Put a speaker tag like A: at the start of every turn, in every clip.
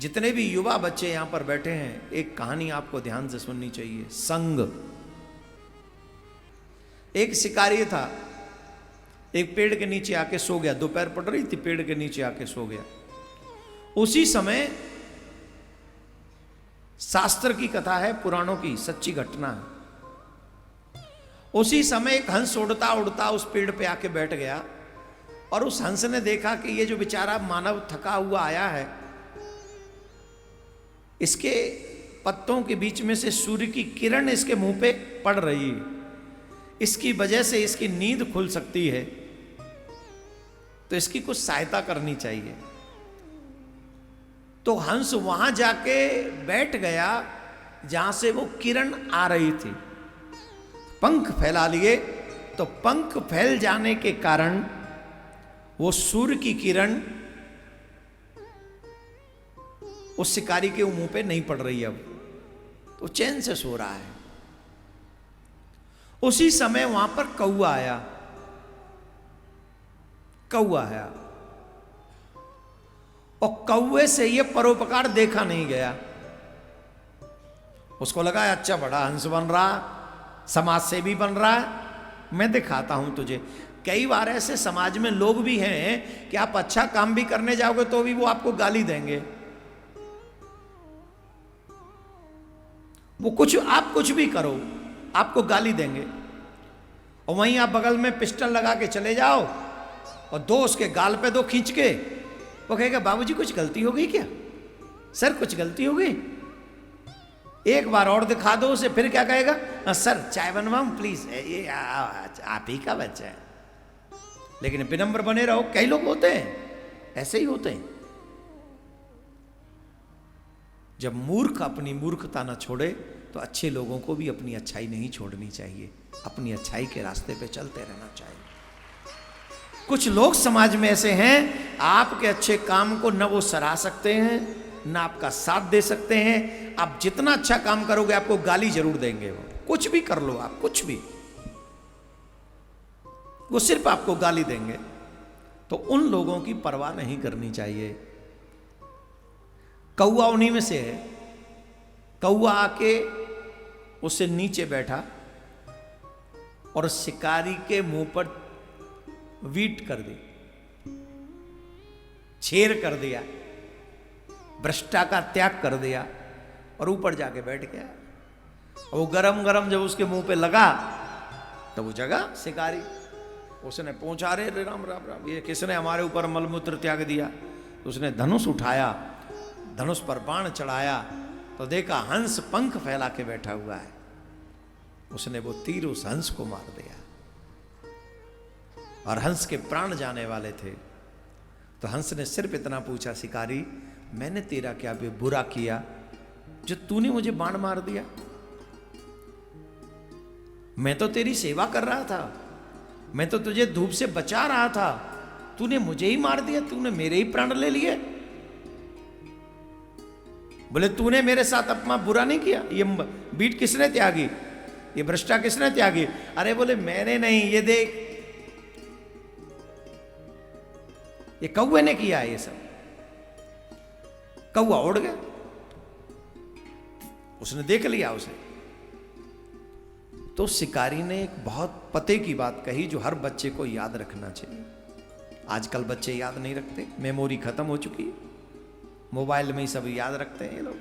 A: जितने भी युवा बच्चे यहां पर बैठे हैं, एक कहानी आपको ध्यान से सुननी चाहिए। संग। एक शिकारी था, एक पेड़ के नीचे आके सो गया। दोपहर पड़ रही थी, पेड़ के नीचे आके सो गया। उसी समय, शास्त्र की कथा है, पुराणों की सच्ची घटना है, उसी समय एक हंस उड़ता उड़ता उस पेड़ पे आके बैठ गया। और उस हंस ने देखा कि ये जो बेचारा मानव थका हुआ आया है, इसके पत्तों के बीच में से सूर्य की किरण इसके मुंह पे पड़ रही है, इसकी वजह से इसकी नींद खुल सकती है, तो इसकी कुछ सहायता करनी चाहिए। तो हंस वहां जाके बैठ गया जहां से वो किरण आ रही थी। पंख फैला लिए, तो पंख फैल जाने के कारण वो सूर्य की किरण उस शिकारी के मुंह पे नहीं पड़ रही। अब तो चैन से सो रहा है। उसी समय वहां पर कौआ आया। कौआ आया और कौए से ये परोपकार देखा नहीं गया। उसको लगा अच्छा बड़ा हंस बन रहा, समाज सेवी बन रहा है, मैं दिखाता हूं तुझे। कई बार ऐसे समाज में लोग भी हैं कि आप अच्छा काम भी करने जाओगे तो भी वो आपको गाली देंगे। वो आप कुछ भी करो, आपको गाली देंगे। और वहीं आप बगल में पिस्टल लगा के चले जाओ और दो उसके गाल पे दो खींच के, वो कहेगा बाबूजी कुछ गलती हो गई क्या, सर कुछ गलती हो गई। एक बार और दिखा दो उसे, फिर क्या कहेगा, सर चाय बनवाऊं प्लीज, ये आप ही का बच्चा है। लेकिन विनम्र बने रहो। कई लोग होते हैं, ऐसे ही होते हैं। जब मूर्ख अपनी मूर्खता न छोड़े, तो अच्छे लोगों को भी अपनी अच्छाई नहीं छोड़नी चाहिए, अपनी अच्छाई के रास्ते पे चलते रहना चाहिए। कुछ लोग समाज में ऐसे हैं, आपके अच्छे काम को न वो सराह सकते हैं, न आपका साथ दे सकते हैं। आप जितना अच्छा काम करोगे आपको गाली जरूर देंगे। वो कुछ भी कर लो आप, कुछ भी, वो सिर्फ आपको गाली देंगे। तो उन लोगों की परवाह नहीं करनी चाहिए। कौआ उन्हीं में से है। कौआ आके उससे नीचे बैठा और शिकारी के मुंह पर वीट कर दी, छेर कर दिया, भ्रष्टा का त्याग कर दिया और ऊपर जाके बैठ गया। और वो गरम गरम जब उसके मुंह पे लगा तो वो जगा शिकारी। उसने पूछा, रे राम राम राम, ये किसने हमारे ऊपर मलमूत्र त्याग दिया। तो उसने धनुष उठाया, धनुष पर बाण चढ़ाया, तो देखा हंस पंख फैला के बैठा हुआ है। उसने वो तीर उस हंस को मार दिया और हंस के प्राण जाने वाले थे। तो हंस ने सिर्फ इतना पूछा, शिकारी मैंने तेरा क्या बुरा किया जो तूने मुझे बाण मार दिया। मैं तो तेरी सेवा कर रहा था, मैं तो तुझे धूप से बचा रहा था, तूने मुझे ही मार दिया, तूने मेरे ही प्राण ले लिए। बोले तूने मेरे साथ अपना बुरा नहीं किया। ये बीट किसने त्यागी, ये भ्रष्टा किसने त्यागी। अरे बोले मैंने नहीं, ये देख ये कौवे ने किया है ये सब। कौवा उड़ गया, उसने देख लिया उसे। तो शिकारी ने एक बहुत पते की बात कही जो हर बच्चे को याद रखना चाहिए। आजकल बच्चे याद नहीं रखते, मेमोरी खत्म हो चुकी है, मोबाइल में ही सब याद रखते हैं ये लोग।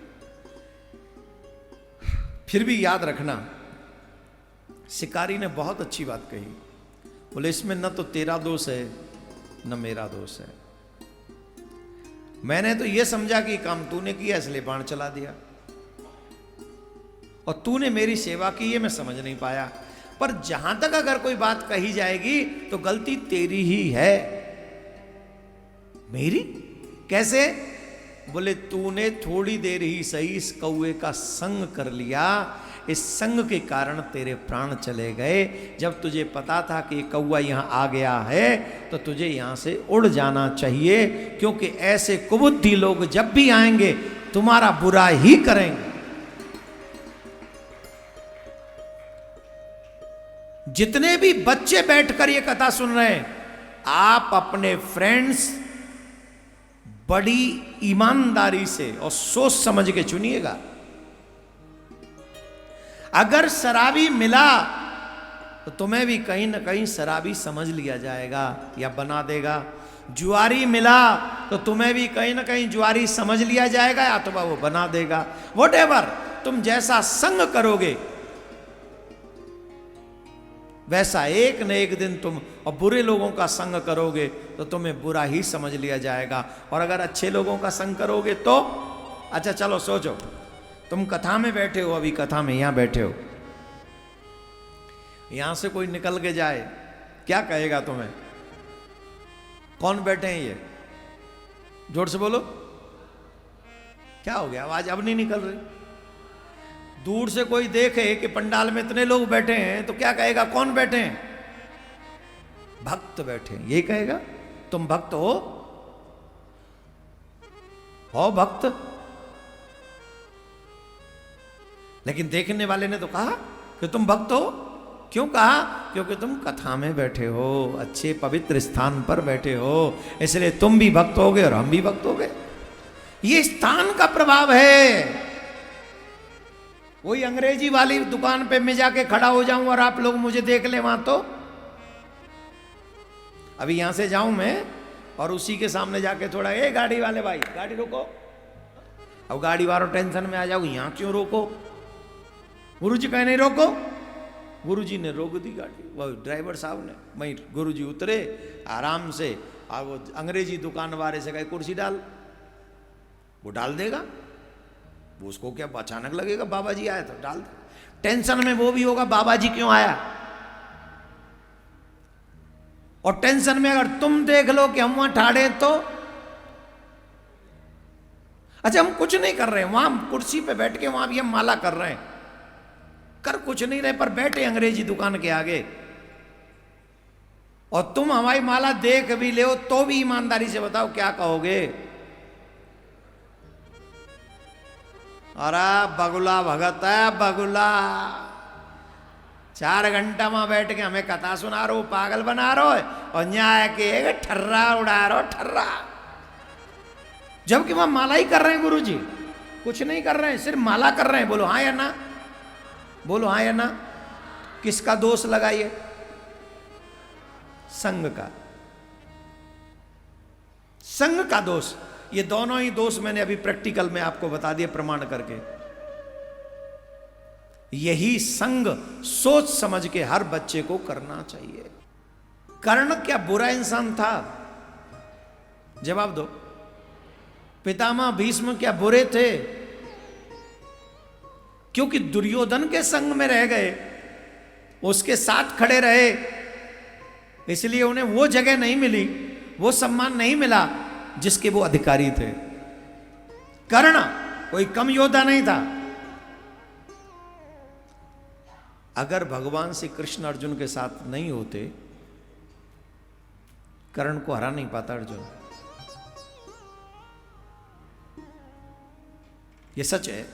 A: फिर भी याद रखना, शिकारी ने बहुत अच्छी बात कही। बोले इसमें न तो तेरा दोष है न मेरा दोष है। मैंने तो ये समझा कि काम तूने किया इसलिए बाण चला दिया, और तूने मेरी सेवा की ये मैं समझ नहीं पाया। पर जहां तक अगर कोई बात कही जाएगी तो गलती तेरी ही है। मेरी कैसे? बोले तूने थोड़ी देर ही सही इस कौए का संग कर लिया, इस संग के कारण तेरे प्राण चले गए। जब तुझे पता था कि कौआ यहां आ गया है तो तुझे यहां से उड़ जाना चाहिए, क्योंकि ऐसे कुबुद्धि लोग जब भी आएंगे तुम्हारा बुरा ही करेंगे। जितने भी बच्चे बैठकर ये कथा सुन रहे हैं, आप अपने फ्रेंड्स बड़ी ईमानदारी से और सोच समझ के चुनिएगा। अगर शराबी मिला तो तुम्हें भी कहीं ना कहीं शराबी समझ लिया जाएगा या बना देगा। जुआरी मिला तो तुम्हें भी कहीं ना कहीं जुआरी समझ लिया जाएगा या तो वो बना देगा। व्हाटएवर, तुम जैसा संग करोगे वैसा एक न एक दिन तुम, और बुरे लोगों का संग करोगे तो तुम्हें बुरा ही समझ लिया जाएगा, और अगर अच्छे लोगों का संग करोगे तो अच्छा। चलो सोचो, तुम कथा में बैठे हो, अभी कथा में यहां बैठे हो, यहां से कोई निकल के जाए, क्या कहेगा तुम्हें? कौन बैठे हैं ये? जोर से बोलो, क्या हो गया? आवाज अब नहीं निकल रही। दूर से कोई देखे कि पंडाल में इतने लोग बैठे हैं तो क्या कहेगा? कौन बैठे हैं? भक्त बैठे हैं, यही कहेगा। तुम भक्त हो भक्त। लेकिन देखने वाले ने तो कहा कि तुम भक्त हो। क्यों कहा? क्योंकि तुम कथा में बैठे हो, अच्छे पवित्र स्थान पर बैठे हो, इसलिए तुम भी भक्त हो गए और हम भी भक्त हो गए। ये स्थान का प्रभाव है। वही अंग्रेजी वाली दुकान पे मैं जाके खड़ा हो जाऊं और आप लोग मुझे देख ले वहां, तो अभी यहां से जाऊं मैं और उसी के सामने जाके थोड़ा, ए गाड़ी वाले भाई गाड़ी रोको, अब गाड़ी वालों टेंशन में आ जाओ, यहां क्यों रोको? गुरुजी कहे नहीं रोको। गुरुजी ने रोक दी गाड़ी, वो ड्राइवर साहब ने। वहीं गुरुजी उतरे आराम से, और वो अंग्रेजी दुकान वाले से कहे कुर्सी डाल, वो डाल देगा। वो उसको क्या अचानक लगेगा बाबा जी आए तो डाल दे। टेंशन में वो भी होगा बाबा जी क्यों आया, और टेंशन में अगर तुम देख लो कि हम वहां ठाड़े तो अच्छा हम कुछ नहीं कर रहे हैं, वहां कुर्सी पे बैठ के वहां भी हम माला कर रहे हैं, कर कुछ नहीं रहे, पर बैठे अंग्रेजी दुकान के आगे, और तुम हमारी माला देख भी ले तो भी ईमानदारी से बताओ क्या कहोगे? अरे बगुला भगत है बगुला, 4 घंटा वहां बैठ के हमें कथा सुना रहे हो, पागल बना रहे हो, और न्याय के ठर्रा उड़ा रहे हो, ठर्रा। जबकि वहां माला ही कर रहे हैं गुरुजी, कुछ नहीं कर रहे हैं, सिर्फ माला कर रहे हैं। बोलो हाँ या ना, बोलो हाँ या ना। किसका दोष लगाइए? संग का, संग का दोष। ये दोनों ही दोष मैंने अभी प्रैक्टिकल में आपको बता दिए प्रमाण करके। यही संग सोच समझ के हर बच्चे को करना चाहिए। कर्ण क्या बुरा इंसान था? जवाब दो। पितामह भीष्म क्या बुरे थे? क्योंकि दुर्योधन के संग में रह गए, उसके साथ खड़े रहे, इसलिए उन्हें वो जगह नहीं मिली, वो सम्मान नहीं मिला जिसके वो अधिकारी थे। कर्ण कोई कम योद्धा नहीं था। अगर भगवान श्री कृष्ण अर्जुन के साथ नहीं होते, कर्ण को हरा नहीं पाता अर्जुन। ये सच है।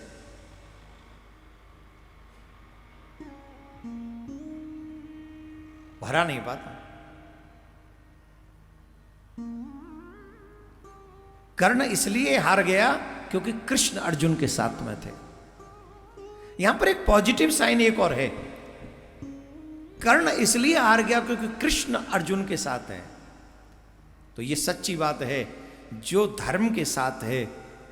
A: हरा नहीं पाता। कर्ण इसलिए हार गया क्योंकि कृष्ण अर्जुन के साथ में थे। यहां पर एक पॉजिटिव साइन एक और है। कर्ण इसलिए हार गया क्योंकि कृष्ण अर्जुन के साथ है। तो ये सच्ची बात है, जो धर्म के साथ है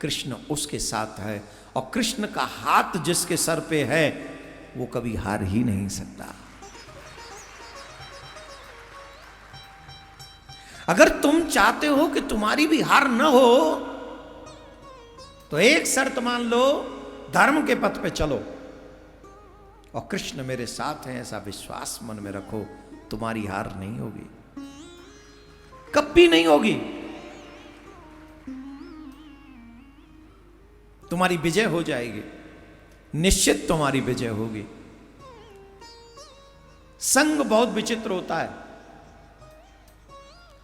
A: कृष्ण उसके साथ है, और कृष्ण का हाथ जिसके सर पे है वो कभी हार ही नहीं सकता। अगर तुम चाहते हो कि तुम्हारी भी हार न हो तो एक शर्त मान लो, धर्म के पथ पे चलो और कृष्ण मेरे साथ हैं ऐसा विश्वास मन में रखो, तुम्हारी हार नहीं होगी, कभी नहीं होगी। तुम्हारी विजय हो जाएगी, निश्चित तुम्हारी विजय होगी। संग बहुत विचित्र होता है।